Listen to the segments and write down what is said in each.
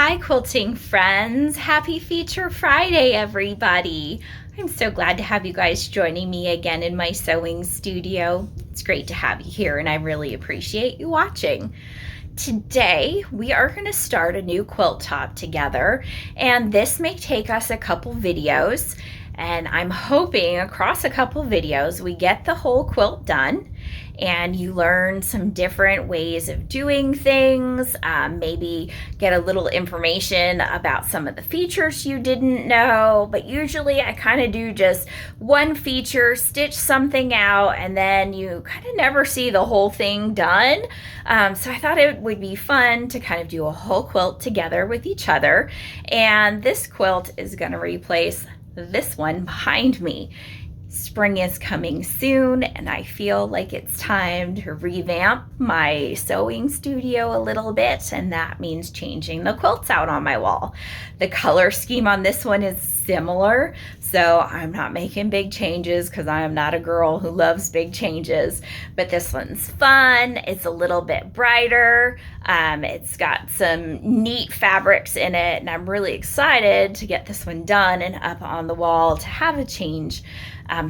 Hi, quilting friends. Happy Feature Friday, everybody. I'm so glad to have you guys joining me again in my sewing studio. It's great to have you here, and I really appreciate you watching. Today, we are going to start a new quilt top together, and this may take us a couple videos, and I'm hoping across a couple videos we get the whole quilt done and you learn some different ways of doing things, maybe get a little information about some of the features you didn't know. But usually I kind of do just one feature, stitch something out, and then you kind of never see the whole thing done. So I thought it would be fun to kind of do a whole quilt together with each other. And this quilt is going to replace this one behind me. Spring is coming soon, and I feel like it's time to revamp my sewing studio a little bit, and that means changing the quilts out on my wall. The color scheme on this one is similar, so I'm not making big changes because I am not a girl who loves big changes, but this one's fun. It's a little bit brighter. It's got some neat fabrics in it, and I'm really excited to get this one done and up on the wall to have a change.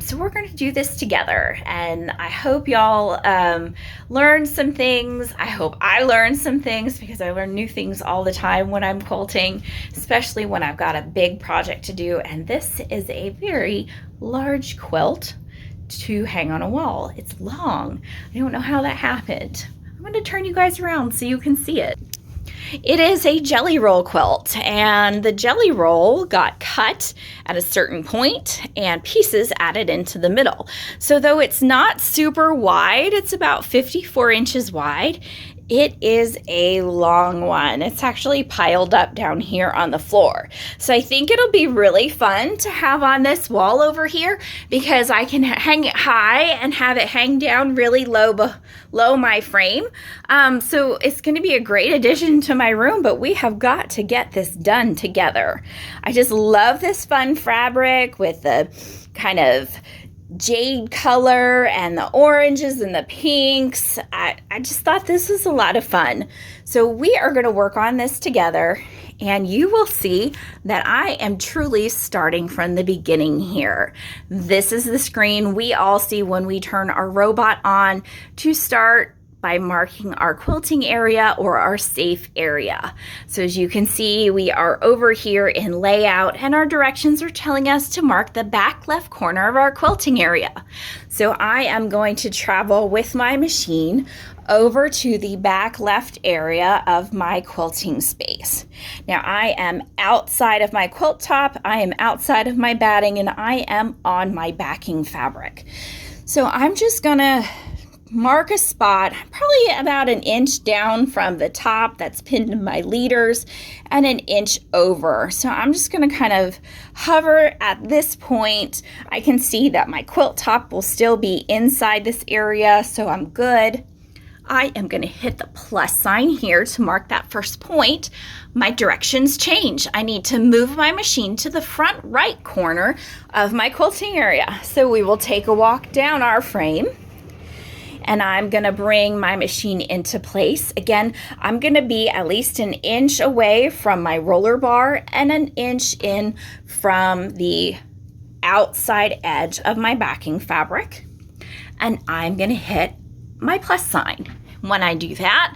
So we're going to do this together, and I hope y'all learn some things. I hope I learn some things because I learn new things all the time when I'm quilting, especially when I've got a big project to do. And this is a very large quilt to hang on a wall. It's long. I don't know how that happened. I'm going to turn you guys around so you can see it. It is a jelly roll quilt, and the jelly roll got cut at a certain point and pieces added into the middle. So though it's not super wide, it's about 54 inches wide, it is a long one. It's actually piled up down here on the floor. So I think it'll be really fun to have on this wall over here because I can hang it high and have it hang down really low below my frame. So it's going to be a great addition to my room, but we have got to get this done together. I just love this fun fabric with the kind of jade color and the oranges and the pinks. I just thought this was a lot of fun. So we are going to work on this together, and you will see that I am truly starting from the beginning here. This is the screen we all see when we turn our robot on to start by marking our quilting area or our safe area. So as you can see, we are over here in layout, and our directions are telling us to mark the back left corner of our quilting area. So I am going to travel with my machine over to the back left area of my quilting space. Now I am outside of my quilt top, I am outside of my batting, and I am on my backing fabric. So I'm just gonna mark a spot probably about an inch down from the top that's pinned to my leaders and an inch over. So I'm just going to kind of hover at this point. I can see that my quilt top will still be inside this area, so I'm good. I am going to hit the plus sign here to mark that first point. My directions change. I need to move my machine to the front right corner of my quilting area. So we will take a walk down our frame, and I'm gonna bring my machine into place. Again, I'm gonna be at least an inch away from my roller bar and an inch in from the outside edge of my backing fabric. And I'm gonna hit my plus sign. When I do that,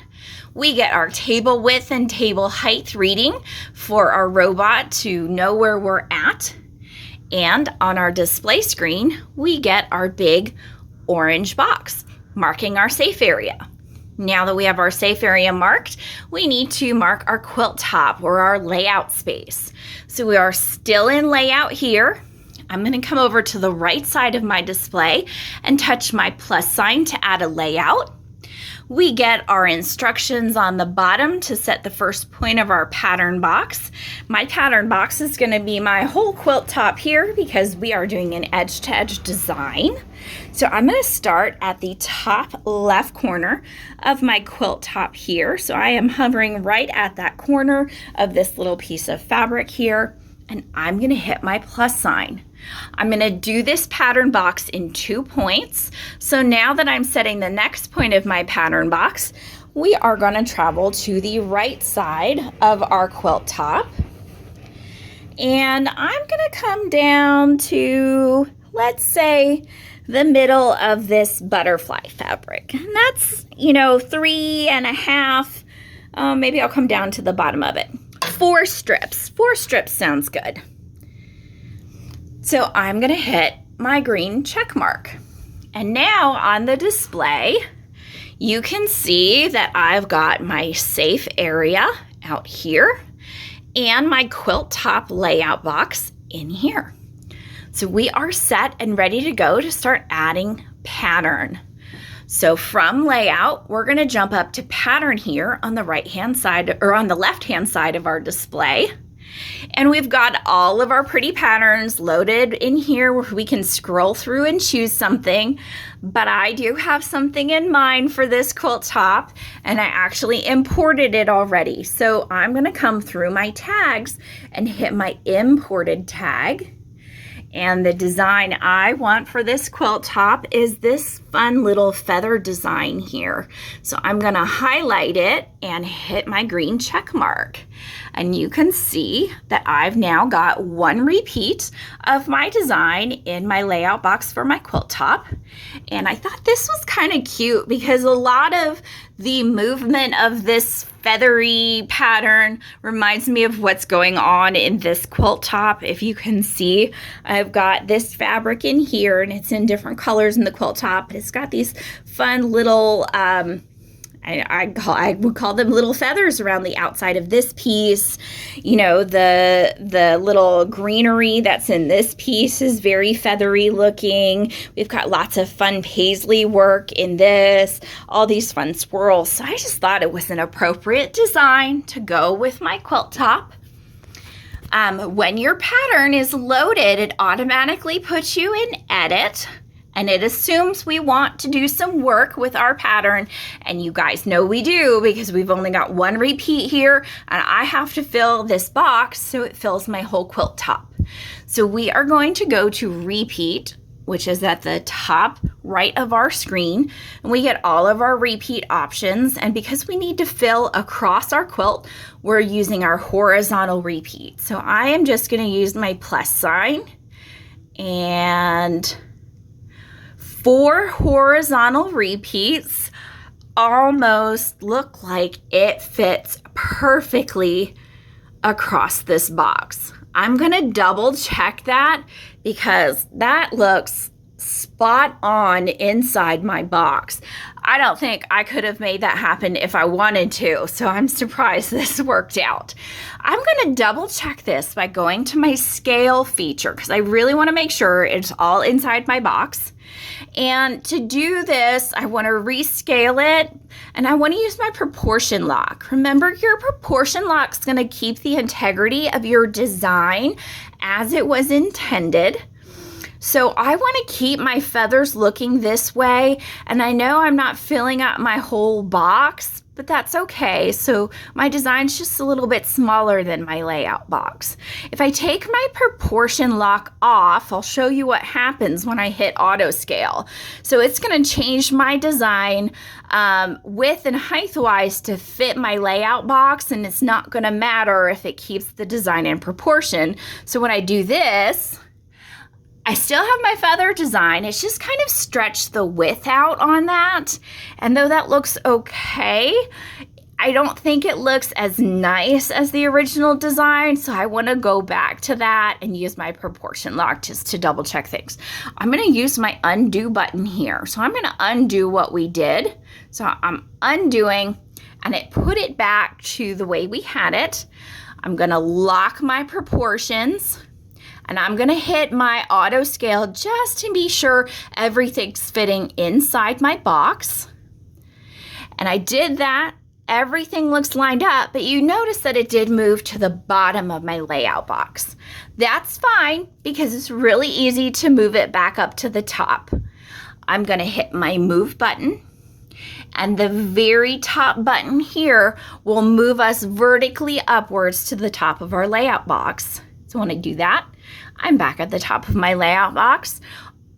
we get our table width and table height reading for our robot to know where we're at. And on our display screen, we get our big orange box marking our safe area. Now that we have our safe area marked, we need to mark our quilt top or our layout space. So we are still in layout here. I'm going to come over to the right side of my display and touch my plus sign to add a layout. We get our instructions on the bottom to set the first point of our pattern box. My pattern box is going to be my whole quilt top here because we are doing an edge-to-edge design. So I'm going to start at the top left corner of my quilt top here. So I am hovering right at that corner of this little piece of fabric here, and I'm going to hit my plus sign. I'm going to do this pattern box in 2 points. So now that I'm setting the next point of my pattern box, we are going to travel to the right side of our quilt top. And I'm going to come down to, let's say, the middle of this butterfly fabric. And that's, 3.5. Maybe I'll come down to the bottom of it. 4 strips. 4 strips sounds good. So I'm going to hit my green check mark. And now on the display, you can see that I've got my safe area out here and my quilt top layout box in here. So we are set and ready to go to start adding pattern. So from layout, we're going to jump up to pattern here on the right-hand side or on the left-hand side of our display. And we've got all of our pretty patterns loaded in here where we can scroll through and choose something. But I do have something in mind for this quilt top, and I actually imported it already. So I'm going to come through my tags and hit my imported tag. And the design I want for this quilt top is this fun little feather design here. So I'm going to highlight it and hit my green check mark. And you can see that I've now got 1 repeat of my design in my layout box for my quilt top. And I thought this was kind of cute because a lot of the movement of this feathery pattern reminds me of what's going on in this quilt top. If you can see, I've got this fabric in here and it's in different colors in the quilt top. It's got these fun little I would call them little feathers around the outside of this piece. The little greenery that's in this piece is very feathery looking. We've got lots of fun paisley work in this, all these fun swirls. So I just thought it was an appropriate design to go with my quilt top. When your pattern is loaded, it automatically puts you in edit. And it assumes we want to do some work with our pattern. And you guys know we do because we've only got 1 repeat here. And I have to fill this box so it fills my whole quilt top. So we are going to go to repeat, which is at the top right of our screen. And we get all of our repeat options. And because we need to fill across our quilt, we're using our horizontal repeat. So I am just going to use my plus sign and 4 horizontal repeats almost look like it fits perfectly across this box. I'm going to double check that because that looks spot on inside my box. I don't think I could have made that happen if I wanted to, so I'm surprised this worked out. I'm going to double check this by going to my scale feature because I really want to make sure it's all inside my box. And to do this, I want to rescale it and I want to use my proportion lock. Remember, your proportion lock is going to keep the integrity of your design as it was intended. So I want to keep my feathers looking this way, and I know I'm not filling up my whole box, but that's okay. So my design's just a little bit smaller than my layout box. If I take my proportion lock off, I'll show you what happens when I hit auto scale. So it's going to change my design width and height wise to fit my layout box, and it's not going to matter if it keeps the design in proportion. So when I do this, I still have my feather design. It's just kind of stretched the width out on that. And though that looks okay, I don't think it looks as nice as the original design. So I want to go back to that and use my proportion lock just to double check things. I'm going to use my undo button here. So I'm going to undo what we did. So I'm undoing, and it put it back to the way we had it. I'm going to lock my proportions. And I'm going to hit my auto scale just to be sure everything's fitting inside my box. And I did that. Everything looks lined up, but you notice that it did move to the bottom of my layout box. That's fine because it's really easy to move it back up to the top. I'm going to hit my move button, and the very top button here will move us vertically upwards to the top of our layout box. So when I do that, I'm back at the top of my layout box.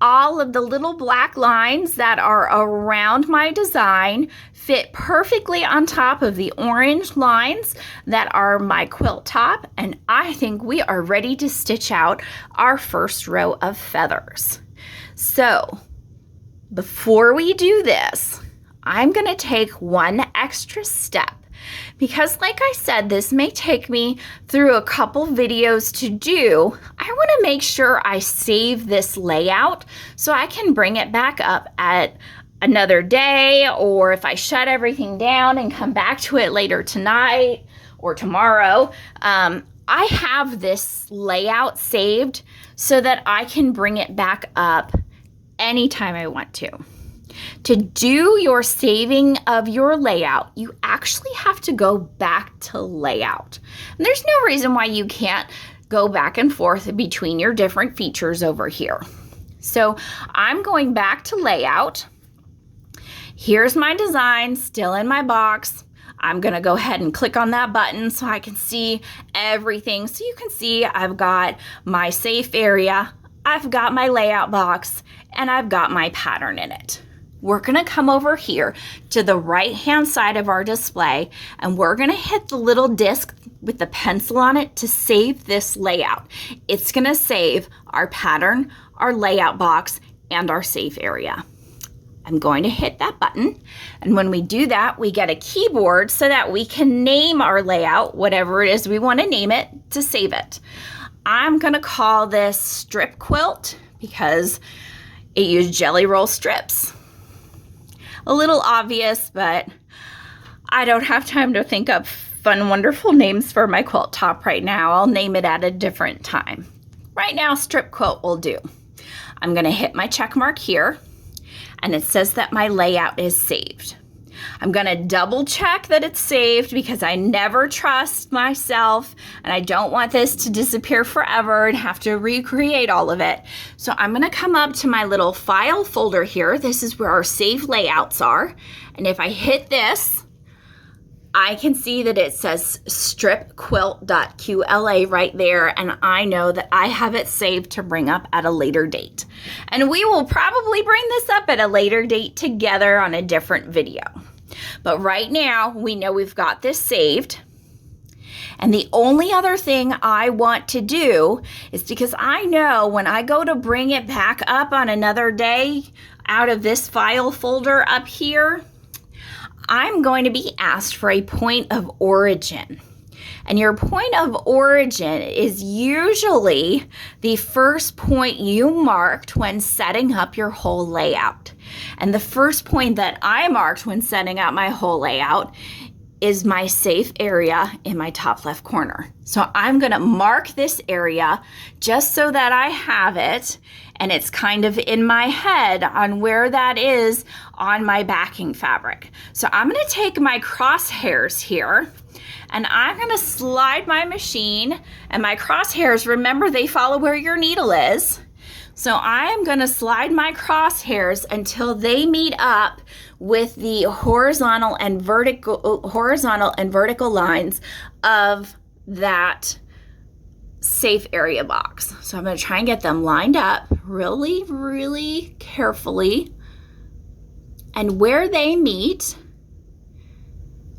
all of the little black lines that are around my design fit perfectly on top of the orange lines that are my quilt top, and I think we are ready to stitch out our first row of feathers. So before we do this, I'm going to take one extra step, because like I said, this may take me through a couple videos to do. I want to make sure I save this layout so I can bring it back up at another day, or if I shut everything down and come back to it later tonight or tomorrow, I have this layout saved so that I can bring it back up anytime I want to. To do your saving of your layout, you actually have to go back to layout. And there's no reason why you can't go back and forth between your different features over here. So I'm going back to layout. Here's my design still in my box. I'm going to go ahead and click on that button so I can see everything. So you can see I've got my safe area, I've got my layout box, and I've got my pattern in it. We're going to come over here to the right hand side of our display, and we're going to hit the little disc with the pencil on it to save this layout. It's going to save our pattern, our layout box, and our safe area. I'm going to hit that button, and when we do that, we get a keyboard so that we can name our layout, whatever it is we want to name it, to save it. I'm going to call this strip quilt because it used jelly roll strips. A little obvious, but I don't have time to think of fun, wonderful names for my quilt top right now. I'll name it at a different time. Right now, strip quilt will do. I'm going to hit my check mark here, and it says that my layout is saved. I'm going to double check that it's saved because I never trust myself, and I don't want this to disappear forever and have to recreate all of it. So I'm going to come up to my little file folder here. This is where our saved layouts are. And if I hit this, I can see that it says stripquilt.qla right there, and I know that I have it saved to bring up at a later date. And we will probably bring this up at a later date together on a different video. But right now, we know we've got this saved. And the only other thing I want to do is, because I know when I go to bring it back up on another day out of this file folder up here, I'm going to be asked for a point of origin. And your point of origin is usually the first point you marked when setting up your whole layout. And the first point that I marked when setting up my whole layout is my safe area in my top left corner. So I'm going to mark this area just so that I have it, and it's kind of in my head on where that is on my backing fabric. So I'm going to take my crosshairs here, and I'm going to slide my machine, and my crosshairs, remember, they follow where your needle is. So I am going to slide my crosshairs until they meet up with the horizontal and vertical lines of that safe area box. So I'm going to try and get them lined up really, really carefully. And where they meet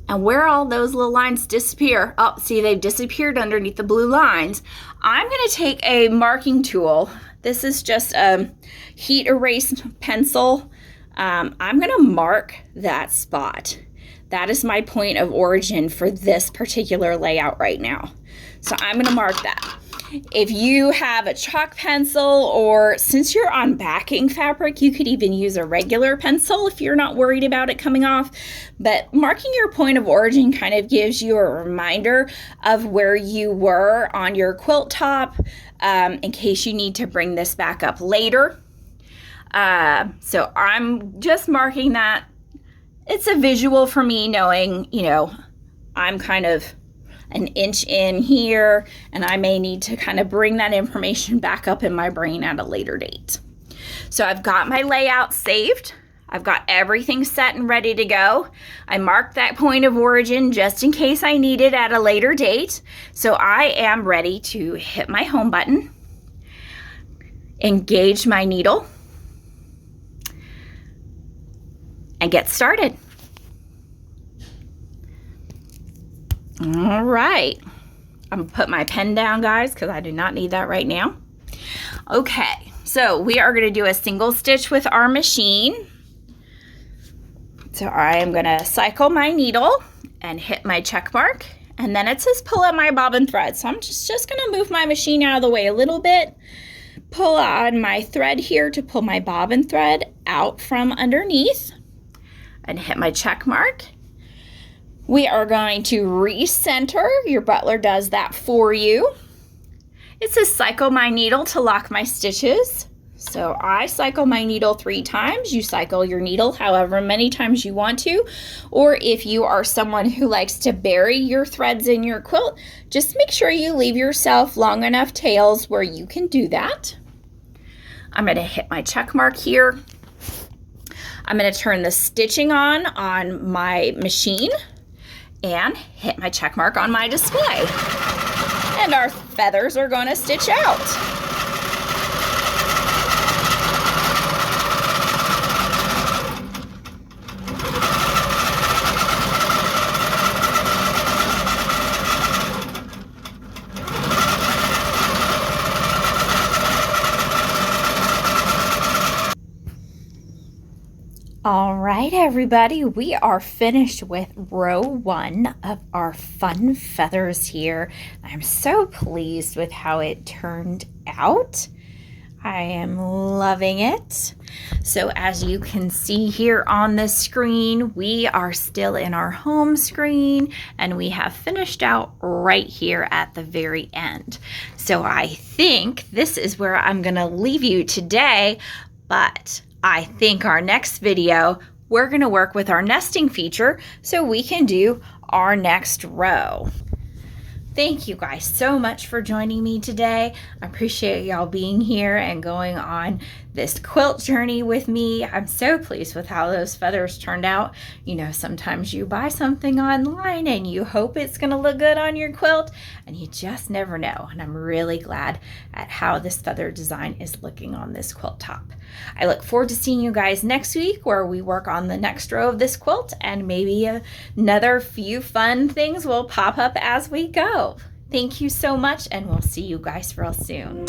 and where all those little lines disappear, oh, see, they've disappeared underneath the blue lines. I'm going to take a marking tool. This is just a heat erase pencil. I'm going to mark that spot. That is my point of origin for this particular layout right now. So I'm going to mark that. If you have a chalk pencil, or since you're on backing fabric, you could even use a regular pencil if you're not worried about it coming off. But marking your point of origin kind of gives you a reminder of where you were on your quilt top in case you need to bring this back up later. So I'm just marking that. It's a visual for me knowing, you know, I'm kind of an inch in here, and I may need to kind of bring that information back up in my brain at a later date. So I've got my layout saved. I've got everything set and ready to go. I marked that point of origin just in case I need it at a later date. So I am ready to hit my home button, engage my needle, and get started. All right. I'm gonna put my pen down, guys, because I do not need that right now. Okay, so we are gonna do a single stitch with our machine. So I am gonna cycle my needle and hit my check mark, and then it says pull up my bobbin thread. So I'm just gonna move my machine out of the way a little bit, pull on my thread here to pull my bobbin thread out from underneath, and hit my check mark. We are going to recenter. Your butler does that for you. It says cycle my needle to lock my stitches. So I cycle my needle 3 times. You cycle your needle however many times you want to. Or if you are someone who likes to bury your threads in your quilt, just make sure you leave yourself long enough tails where you can do that. I'm going to hit my check mark here. I'm going to turn the stitching on my machine and hit my check mark on my display. And our feathers are going to stitch out. All right, everybody, we are finished with row 1 of our fun feathers here. I'm so pleased with how it turned out. I am loving it. So as you can see here on the screen, we are still in our home screen and we have finished out right here at the very end. So I think this is where I'm gonna leave you today, but I think our next video, we're going to work with our nesting feature so we can do our next row. Thank you guys so much for joining me today. I appreciate y'all being here and going on this quilt journey with me. I'm so pleased with how those feathers turned out. You know, sometimes you buy something online and you hope it's going to look good on your quilt and you just never know. And I'm really glad at how this feather design is looking on this quilt top. I look forward to seeing you guys next week where we work on the next row of this quilt and maybe another few fun things will pop up as we go. Thank you so much and we'll see you guys real soon.